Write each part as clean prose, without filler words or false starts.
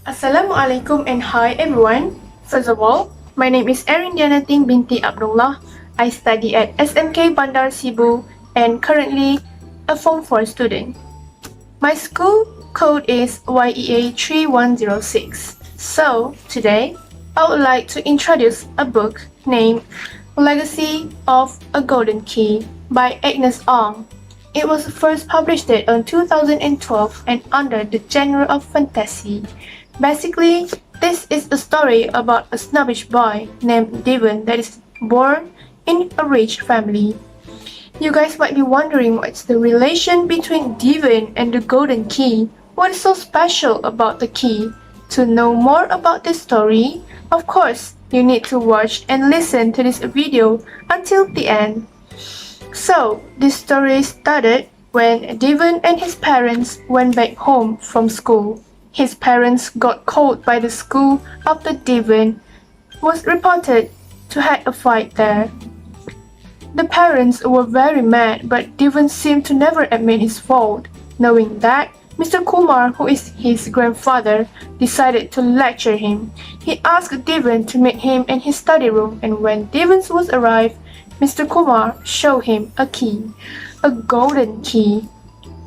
Assalamualaikum and hi everyone. First of all, my name is Erin Dianating binti Abdullah. I study at SMK Bandar Sibu and currently a Form 4 student. My school code is YEA 3106. So, today, I would like to introduce a book named Legacy of a Golden Key by Agnes Ong. It was first published in 2012 and under the genre of fantasy. Basically, this is a story about a snobbish boy named Devon that is born in a rich family. You guys might be wondering what's the relation between Devon and the golden key. What is so special about the key? To know more about this story, of course, you need to watch and listen to this video until the end. So, this story started when Devon and his parents went back home from school. His parents got called by the school after Devon was reported to have a fight there. The parents were very mad, but Devon seemed to never admit his fault. Knowing that, Mr. Kumar, who is his grandfather, decided to lecture him. He asked Devon to meet him in his study room, and when Devon was arrived, Mr. Kumar showed him a key, a golden key.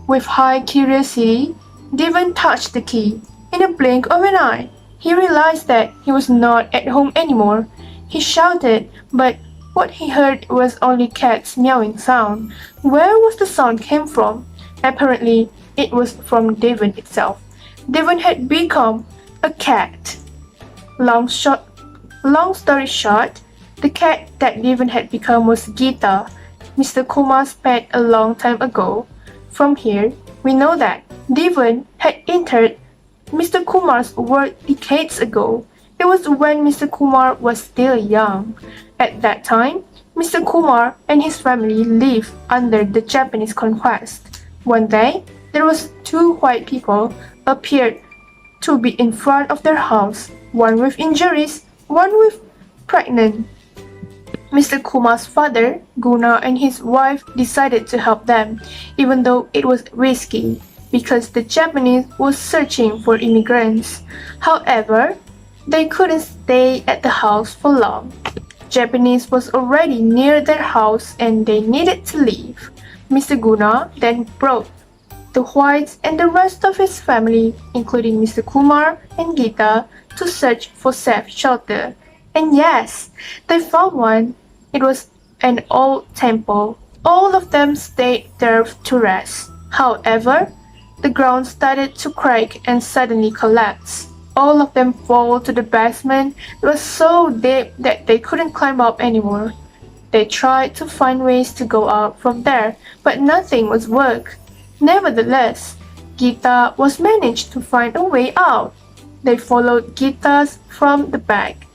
With high curiosity, Devon touched the key. In a blink of an eye, he realized that he was not at home anymore. He shouted, but what he heard was only cats meowing sound. Where was the sound came from? Apparently, it was from Devon itself. Devon had become a cat. Long story short, the cat that Devon had become was Gita, Mr. Kumar's pet a long time ago. From here, we know that Devon had entered Mr. Kumar's world decades ago. It was when Mr. Kumar was still young. At that time, Mr. Kumar and his family lived under the Japanese conquest. One day, there was two white people appeared to be in front of their house, one with injuries, one with pregnant. Mr. Kumar's father, Guna, and his wife decided to help them, even though it was risky, because the Japanese was searching for immigrants. However, they couldn't stay at the house for long. Japanese was already near their house and they needed to leave. Mr. Guna then brought the whites and the rest of his family, including Mr. Kumar and Gita, to search for safe shelter. And yes, they found one. It was an old temple. All of them stayed there to rest. However, the ground started to crack and suddenly collapse. All of them fell to the basement. It was so deep that they couldn't climb up anymore. They tried to find ways to go out from there, but nothing was work. Nevertheless, Gita was managed to find a way out. They followed Gita's from the back.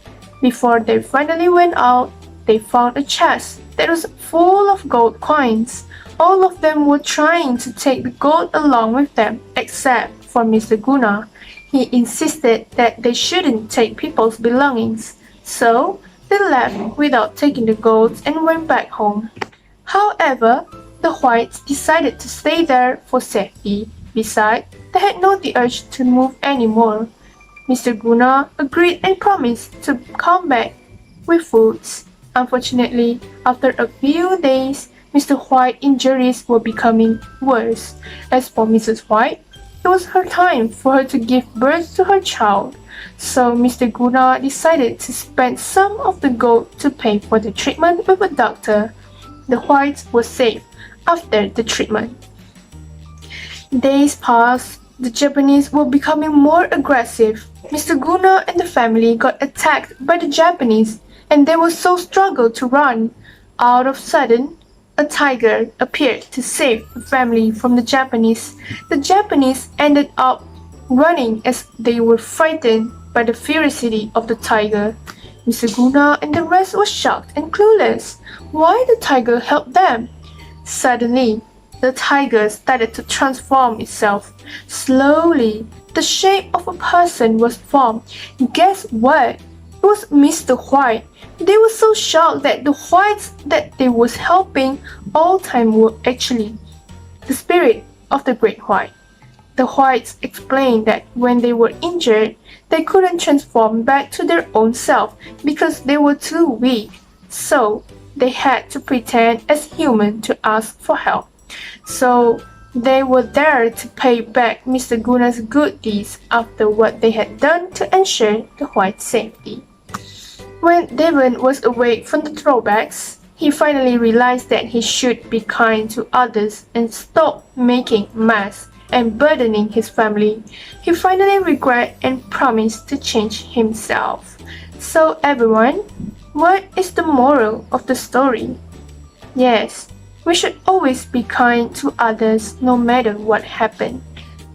Before they finally went out, they found a chest that was full of gold coins. All of them were trying to take the gold along with them, except for Mr. Guna. He insisted that they shouldn't take people's belongings. So, they left without taking the gold and went back home. However, the whites decided to stay there for safety. Besides, they had no the urge to move anymore. Mr. Guna agreed and promised to come back with foods. Unfortunately, after a few days, Mr. White's injuries were becoming worse. As for Mrs. White, it was her time for her to give birth to her child. So Mr. Guna decided to spend some of the gold to pay for the treatment with a doctor. The Whites were safe after the treatment. Days passed. The Japanese were becoming more aggressive. Mr. Guna and the family got attacked by the Japanese, and they were so struggled to run. Out of sudden, a tiger appeared to save the family from the Japanese. The Japanese ended up running as they were frightened by the ferocity of the tiger. Mr. Guna and the rest were shocked and clueless. Why the tiger helped them? Suddenly, the tiger started to transform itself. Slowly, the shape of a person was formed. Guess what? It was Mr. White. They were so shocked that the whites that they was helping all time were actually the spirit of the Great White. The whites explained that when they were injured, they couldn't transform back to their own self because they were too weak. So they had to pretend as human to ask for help. So they were there to pay back Mr. Guna's good deeds after what they had done to ensure the white's safety. When Devon was awake from the throwbacks, he finally realized that he should be kind to others and stop making mess and burdening his family. He finally regret and promised to change himself. So everyone, what is the moral of the story? Yes, we should always be kind to others no matter what happened.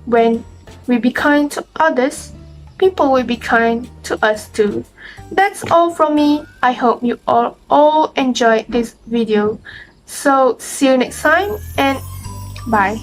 When we be kind to others, people will be kind to us too. That's all from me. I hope you all enjoyed this video. So see you next time and bye.